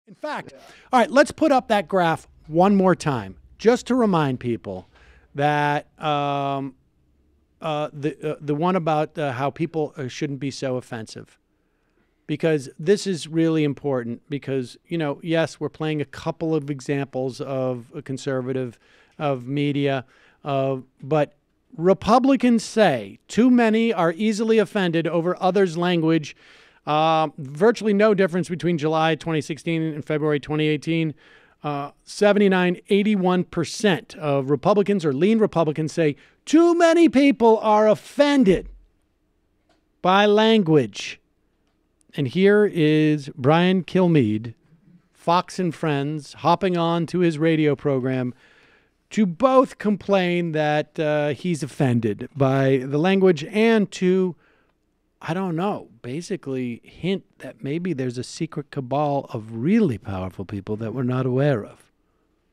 In fact, all right, let's put up that graph one more time, just to remind people that the one about how people shouldn't be so offensive. Because this is really important because, you know, yes, we're playing a couple of examples of a conservative, of media, but Republicans say too many are easily offended over others' language. Virtually no difference between July 2016 and February 2018. 81% of Republicans or lean Republicans say too many people are offended by language. And here is Brian Kilmeade, Fox and Friends, hopping on to his radio program to both complain that he's offended by the language and to, I don't know, basically hint that maybe there's a secret cabal of really powerful people that we're not aware of.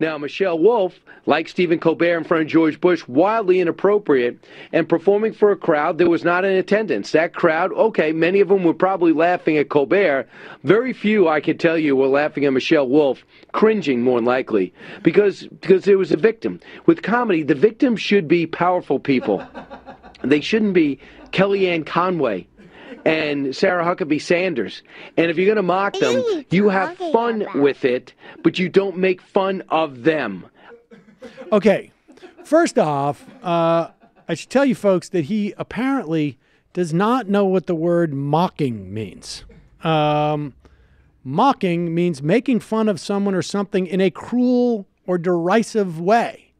Now, Michelle Wolf, like Stephen Colbert in front of George Bush, wildly inappropriate and performing for a crowd that was not in attendance. That crowd, okay, many of them were probably laughing at Colbert. Very few, I can tell you, were laughing at Michelle Wolf, cringing more than likely, because there was a victim. With comedy, the victim should be powerful people. They shouldn't be Kellyanne Conway and Sarah Huckabee Sanders. And if you're going to mock them, you have fun with it, but you don't make fun of them. Okay, first off, I should tell you folks that he apparently does not know what the word mocking means. Mocking means making fun of someone or something in a cruel or derisive way.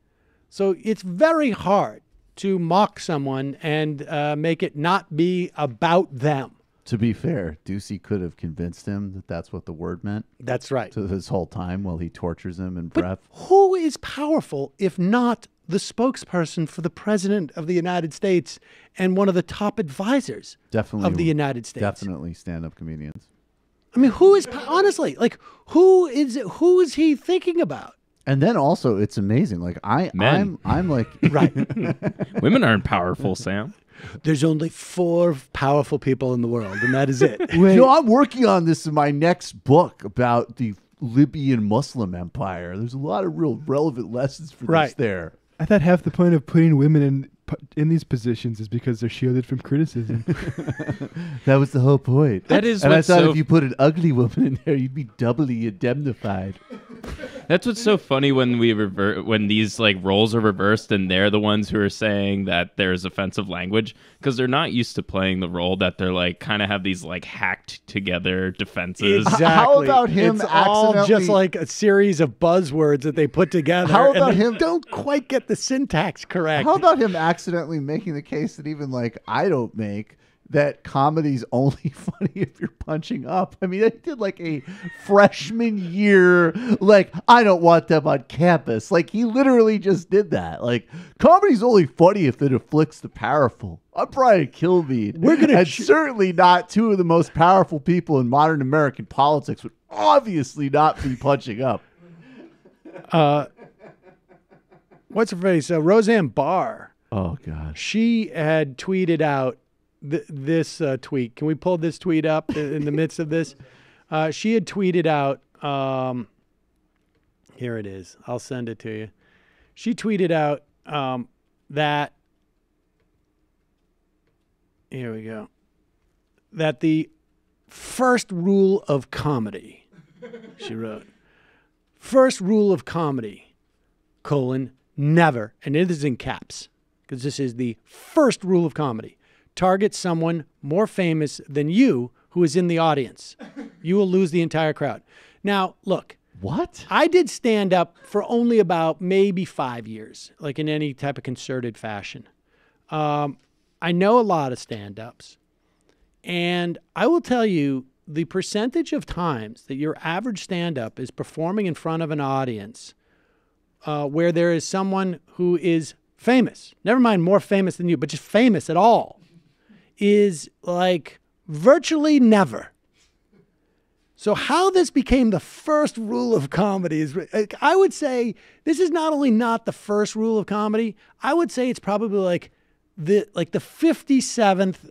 So it's very hard to mock someone and make it not be about them. To be fair, Ducey could have convinced him that that's what the word meant. That's right. So this whole time while he tortures him in But breath. who is powerful if not the spokesperson for the president of the United States and one of the top advisors of the United States? Definitely stand-up comedians. I mean, who is, honestly, like, who is he thinking about? And then also, it's amazing. Like I'm like, right. Women aren't powerful, Sam. There's only 4 powerful people in the world, and that is it. you know, I'm working on this in my next book about the Libyan Muslim Empire. There's a lot of real relevant lessons for this there. I thought half the point of putting women in these positions is because they're shielded from criticism. That was the whole point. That is, and I thought if you put an ugly woman in there, you'd be doubly indemnified. That's what's so funny when when these like roles are reversed and they're the ones who are saying that there's offensive language, because they're not used to playing the role that they're like kind of have these like hacked together defenses. Exactly. How about him It's all just like a series of buzzwords that they put together. How about and they him don't quite get the syntax correct? How about him accidentally making the case that even like I don't make that comedy's only funny if you're punching up? I mean, I did like a freshman year, like, I don't want them on campus. Like, he literally just did that. Like, comedy's only funny if it afflicts the powerful. I'm Brian Kilmeade. We're gonna and certainly not 2 of the most powerful people in modern American politics would obviously not be punching up. What's her face? Roseanne Barr. Oh, God. She had tweeted out this tweet. Can we pull this tweet up in the midst of this? She had tweeted out, here it is. I'll send it to you. She tweeted out that, here we go, that the first rule of comedy, she wrote, first rule of comedy, never, and it is in caps, because this is the first rule of comedy. Target someone more famous than you who is in the audience. You will lose the entire crowd. Now, look. What? I did stand up for only about maybe 5 years, like in any type of concerted fashion. I know a lot of stand-ups. And I will tell you, the percentage of times that your average stand-up is performing in front of an audience where there is someone who is famous, never mind more famous than you, but just famous at all, is like virtually never. So how this became the first rule of comedy is, I would say this is not only not the first rule of comedy, I would say it's probably like the 57th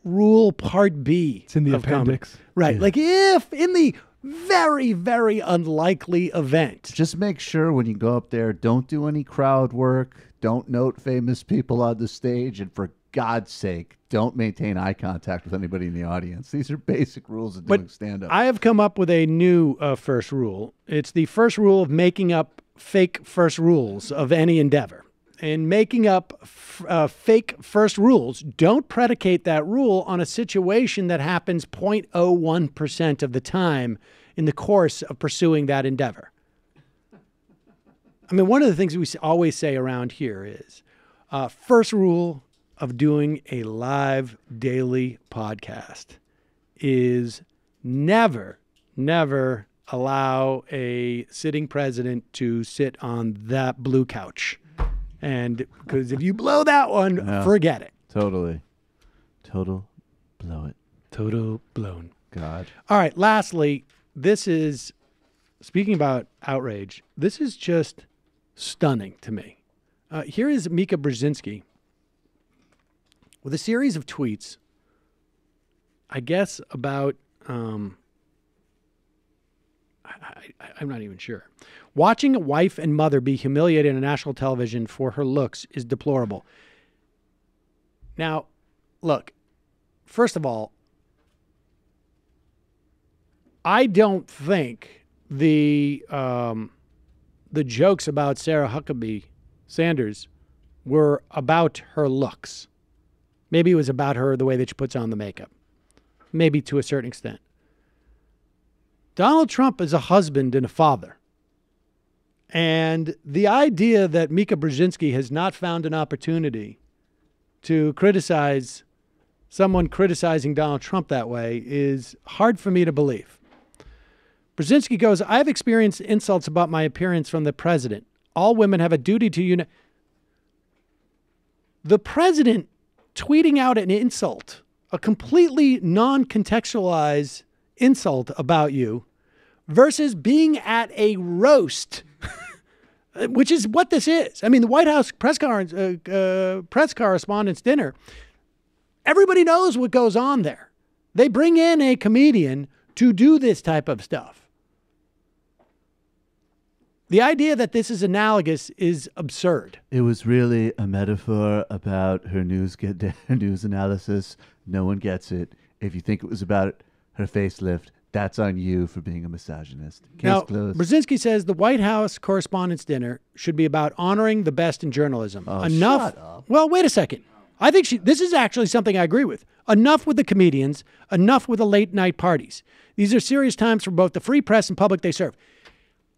rule part B. It's in the of comedy. appendix. Right. Yeah. Like if in the very, very unlikely event. Just make sure when you go up there, don't do any crowd work. Don't note famous people on the stage. And for God's sake, don't maintain eye contact with anybody in the audience. These are basic rules of doing stand-up. I have come up with a new first rule. It's the first rule of making up fake first rules of any endeavor. And making up fake first rules, don't predicate that rule on a situation that happens 0.01% of the time in the course of pursuing that endeavor. I mean, one of the things we always say around here is first rule of doing a live daily podcast is never allow a sitting president to sit on that blue couch. And because if you blow that one, forget it. Totally. Total blow it. Total blown. God. All right. Lastly, this is, speaking about outrage, this is just stunning to me. Here is Mika Brzezinski with a series of tweets, I guess about, I'm not even sure. Watching a wife and mother be humiliated on national television for her looks is deplorable. Now, look, first of all, I don't think the jokes about Sarah Huckabee Sanders were about her looks. Maybe it was about her, the way that she puts on the makeup. Maybe to a certain extent. Donald Trump is a husband and a father. And the idea that Mika Brzezinski has not found an opportunity to criticize someone criticizing Donald Trump that way is hard for me to believe. Brzezinski goes, I have experienced insults about my appearance from the president. All women have a duty to unite. The president tweeting out an insult, a completely non-contextualized insult about you, versus being at a roast, which is what this is. I mean, the White House press correspondents dinner, everybody knows what goes on there. They bring in a comedian to do this type of stuff. The idea that this is analogous is absurd. It was really a metaphor about her news analysis. No one gets it. If you think it was about her facelift, that's on you for being a misogynist. Case closed. Brzezinski says the White House Correspondents Dinner should be about honoring the best in journalism. Enough. Shut up. Well, wait a second. I think this is actually something I agree with. Enough with the comedians. Enough with the late night parties. These are serious times for both the free press and public they serve.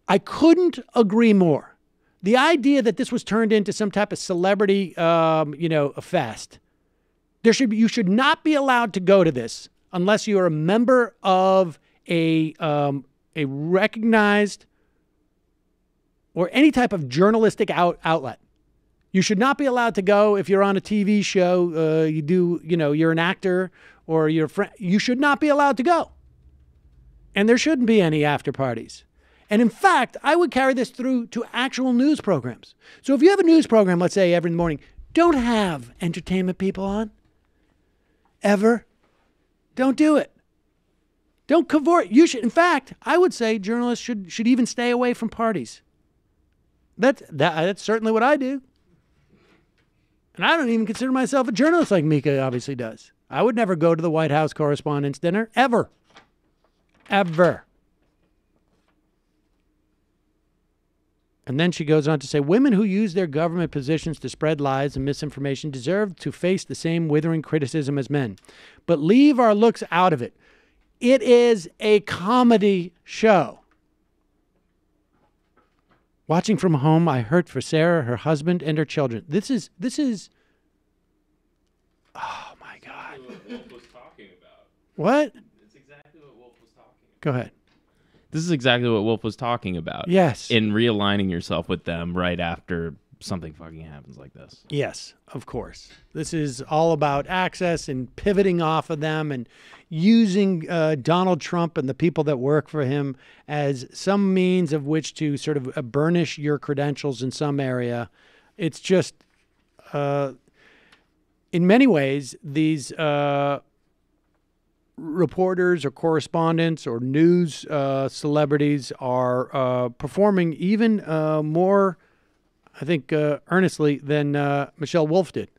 I couldn't agree more. The idea that this was turned into some type of celebrity, a fest. You should not be allowed to go to this unless you are a member of a recognized or any type of journalistic outlet. You should not be allowed to go if you're on a TV show, you're an actor or you're a friend. You should not be allowed to go. And there shouldn't be any after parties. And in fact, I would carry this through to actual news programs. So if you have a news program, let's say every morning, don't have entertainment people on. Ever. Don't do it. Don't cavort. You should. In fact, I would say journalists should even stay away from parties. That's certainly what I do. And I don't even consider myself a journalist like Mika obviously does. I would never go to the White House Correspondents Dinner, ever. Ever. And then she goes on to say, women who use their government positions to spread lies and misinformation deserve to face the same withering criticism as men. But leave our looks out of it. It is a comedy show. Watching from home, I hurt for Sarah, her husband, and her children. This is, oh my God. What Wolf was talking about. What? It's exactly what Wolf was talking about. Go ahead. This is exactly what Wolf was talking about. Yes. In realigning yourself with them right after something fucking happens like this. Yes, of course. This is all about access and pivoting off of them and using Donald Trump and the people that work for him as some means of which to sort of burnish your credentials in some area. It's just, in many ways, these reporters or correspondents or news celebrities are performing even more, I think, earnestly than Michelle Wolf did.